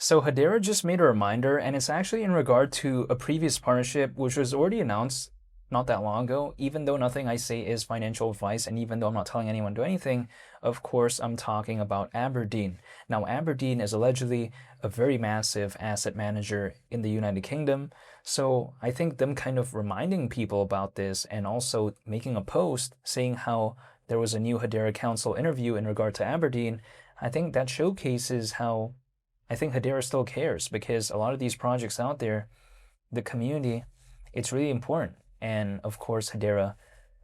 So Hedera just made a reminder, and it's actually in regard to a previous partnership which was already announced not that long ago. Even though nothing I say is financial advice, and even though I'm not telling anyone to do anything, of course I'm talking about Aberdeen. Now, Aberdeen is allegedly a very massive asset manager in the United Kingdom. So I think them kind of reminding people about this and also making a post saying how there was a new Hedera Council interview in regard to Aberdeen, I think that showcases how I think Hedera still cares, because a lot of these projects out there, the community, it's really important. And of course, Hedera,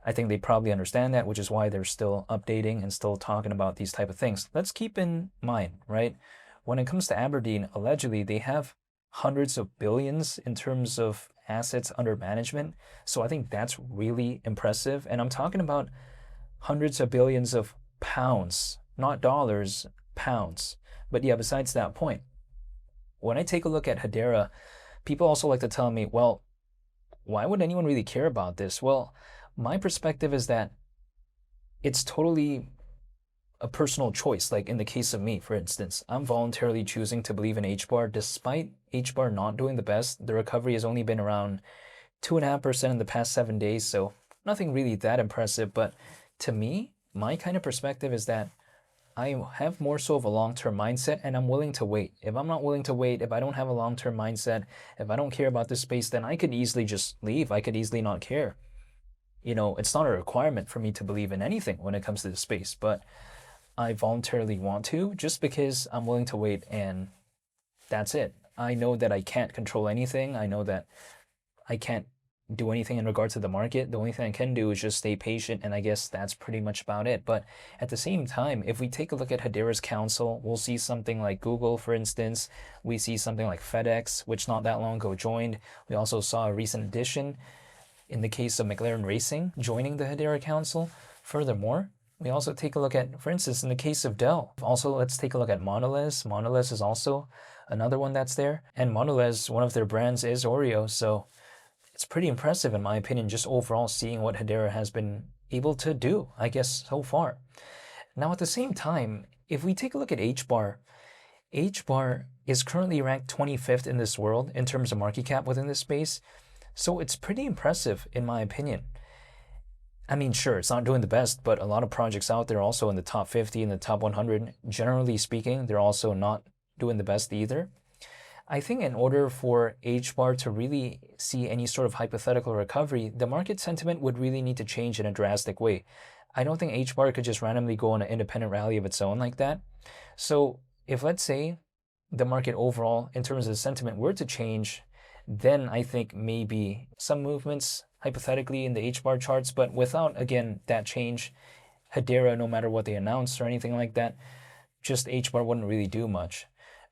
I think they probably understand that, which is why they're still updating and still talking about these type of things. Let's keep in mind, right? When it comes to Aberdeen, allegedly they have hundreds of billions in terms of assets under management. So I think that's really impressive. And I'm talking about hundreds of billions of pounds, not dollars, pounds. But yeah, besides that point, when I take a look at Hedera, people also like to tell me, well, why would anyone really care about this? Well, my perspective is that it's totally a personal choice. Like in the case of me, for instance, I'm voluntarily choosing to believe in HBAR despite HBAR not doing the best. The recovery has only been around 2.5% in the past 7 days, so nothing really that impressive. But to me, my kind of perspective is that I have more so of a long-term mindset, and I'm willing to wait. If I'm not willing to wait, if I don't have a long-term mindset, if I don't care about this space, then I could easily just leave. I could easily not care. It's not a requirement for me to believe in anything when it comes to the space, but I voluntarily want to just because I'm willing to wait, and that's it. I know that I can't control anything. I know that I can't do anything in regard to the market. The only thing I can do is just stay patient, and I guess that's pretty much about it. But at the same time, if we take a look at Hedera's council, we'll see something like Google, for instance. We see something like FedEx, which not that long ago joined. We also saw a recent addition in the case of McLaren Racing joining the Hedera council. Furthermore, we also take a look at, for instance, in the case of Dell. Also, let's take a look at Mondelez. Mondelez is also another one that's there. And Mondelez, one of their brands is Oreo, so it's pretty impressive in my opinion, just overall seeing what Hedera has been able to do, I guess, so far. Now, at the same time, if we take a look at HBAR, HBAR is currently ranked 25th in this world in terms of market cap within this space. So it's pretty impressive in my opinion. I mean, sure, it's not doing the best, but a lot of projects out there also in the top 50, in the top 100, generally speaking, they're also not doing the best either. I think in order for HBAR to really see any sort of hypothetical recovery, the market sentiment would really need to change in a drastic way. I don't think HBAR could just randomly go on an independent rally of its own like that. So if, let's say, the market overall, in terms of the sentiment, were to change, then I think maybe some movements, hypothetically, in the HBAR charts, but without, again, that change, Hedera, no matter what they announce or anything like that, just HBAR wouldn't really do much.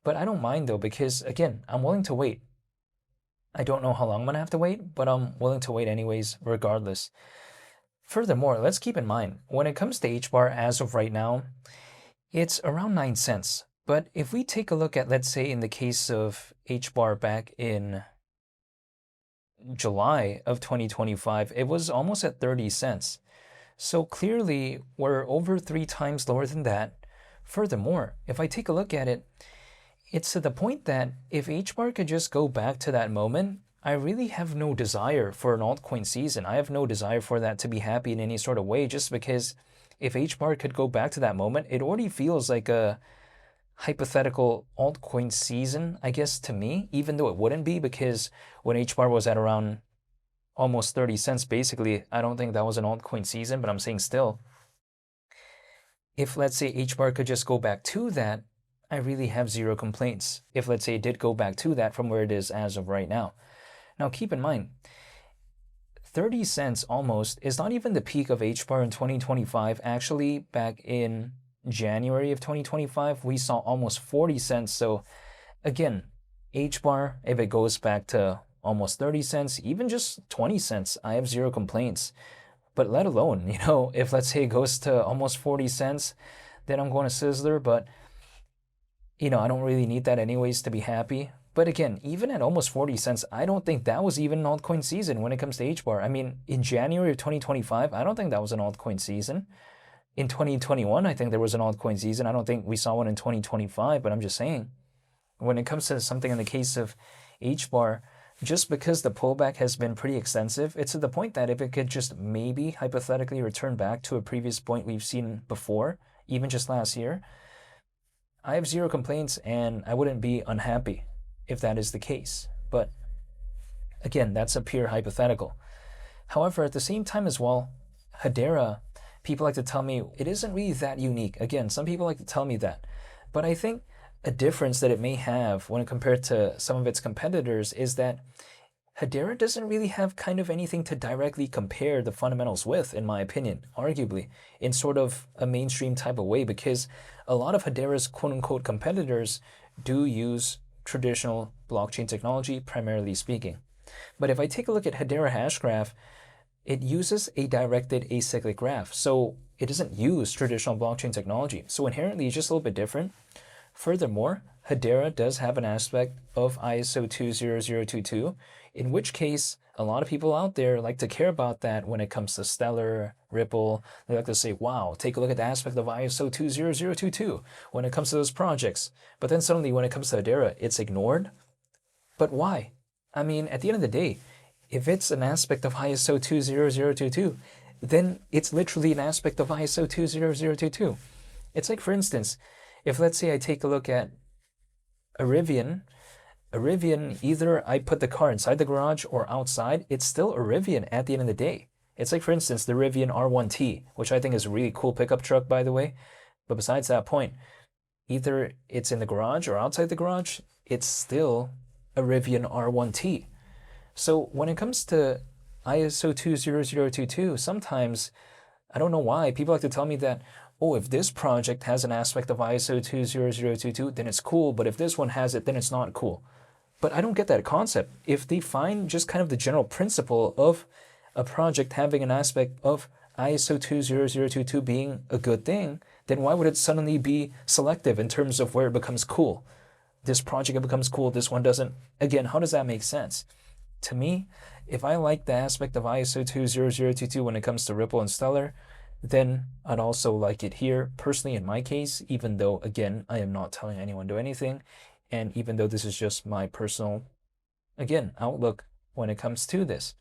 But I don't mind though, because again, I'm willing to wait. I don't know how long I'm gonna have to wait, but I'm willing to wait anyways, regardless. Furthermore, let's keep in mind, when it comes to HBAR as of right now, it's around 9 cents. But if we take a look at, let's say in the case of HBAR back in July of 2025, it was almost at 30 cents. So clearly we're over 3 times lower than that. Furthermore, if I take a look at it, it's to the point that if HBAR could just go back to that moment, I really have no desire for an altcoin season. I have no desire for that to be happy in any sort of way, just because if HBAR could go back to that moment, it already feels like a hypothetical altcoin season, I guess, to me, even though it wouldn't be, because when HBAR was at around almost 30 cents, basically, I don't think that was an altcoin season, but I'm saying still, if let's say HBAR could just go back to that, I really have zero complaints. If let's say it did go back to that from where it is as of right now. Now keep in mind, 30 cents almost is not even the peak of HBAR in 2025. Actually, back in January of 2025, we saw almost 40 cents. So again, HBAR, if it goes back to almost 30 cents, even just 20 cents, I have zero complaints. But let alone, if let's say it goes to almost 40 cents, then I'm going to Sizzler. But I don't really need that anyways to be happy. But again, even at almost 40 cents, I don't think that was even an altcoin season when it comes to HBAR. I mean, in January of 2025, I don't think that was an altcoin season. In 2021, I think there was an altcoin season. I don't think we saw one in 2025, but I'm just saying. when it comes to something in the case of HBAR, just because the pullback has been pretty extensive, it's to the point that if it could just maybe hypothetically return back to a previous point we've seen before, even just last year, I have zero complaints and I wouldn't be unhappy if that is the case. But again, that's a pure hypothetical. However, at the same time as well, Hedera, people like to tell me it isn't really that unique. Again, some people like to tell me that. But I think a difference that it may have when compared to some of its competitors is that Hedera doesn't really have kind of anything to directly compare the fundamentals with, in my opinion, arguably, in sort of a mainstream type of way, because a lot of Hedera's quote-unquote competitors do use traditional blockchain technology, primarily speaking. But if I take a look at Hedera Hashgraph, it uses a directed acyclic graph. So it doesn't use traditional blockchain technology. So inherently, it's just a little bit different. Furthermore, Hedera does have an aspect of ISO 20022, in which case a lot of people out there like to care about that when it comes to Stellar, Ripple. They like to say, wow, take a look at the aspect of ISO 20022 when it comes to those projects. But then suddenly when it comes to Hedera, it's ignored. But why? I mean, at the end of the day, if it's an aspect of ISO 20022, then it's literally an aspect of ISO 20022. It's like, for instance, if let's say I take a look at a Rivian, either I put the car inside the garage or outside, it's still a Rivian at the end of the day. It's like, for instance, the Rivian R1T, which I think is a really cool pickup truck, by the way. But besides that point, either it's in the garage or outside the garage, it's still a Rivian R1T. So when it comes to ISO 20022, sometimes, I don't know why, people like to tell me that, oh, if this project has an aspect of ISO 20022, then it's cool, but if this one has it, then it's not cool. But I don't get that concept. If they find just kind of the general principle of a project having an aspect of ISO 20022 being a good thing, then why would it suddenly be selective in terms of where it becomes cool? This project becomes cool, this one doesn't. Again, how does that make sense? To me, if I like the aspect of ISO 20022 when it comes to Ripple and Stellar, then I'd also like it here. Personally, in my case, even though, again, I am not telling anyone to do anything, and even though this is just my personal, again, outlook when it comes to this.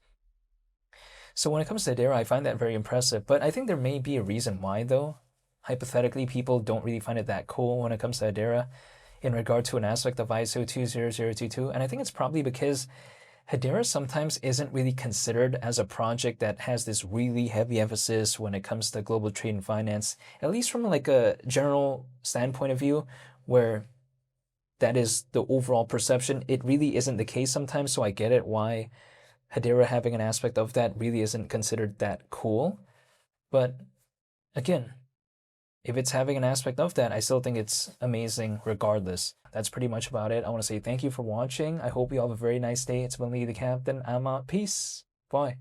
So when it comes to Hedera, I find that very impressive, but I think there may be a reason why, though. Hypothetically, people don't really find it that cool when it comes to Hedera in regard to an aspect of ISO 20022, and I think it's probably because Hedera sometimes isn't really considered as a project that has this really heavy emphasis when it comes to global trade and finance, at least from like a general standpoint of view, where that is the overall perception. It really isn't the case sometimes, so I get it why Hedera having an aspect of that really isn't considered that cool. But again, if it's having an aspect of that, I still think it's amazing regardless. That's pretty much about it. I want to say thank you for watching. I hope you all have a very nice day. It's been Lee the Captain. I'm out. Peace. Bye.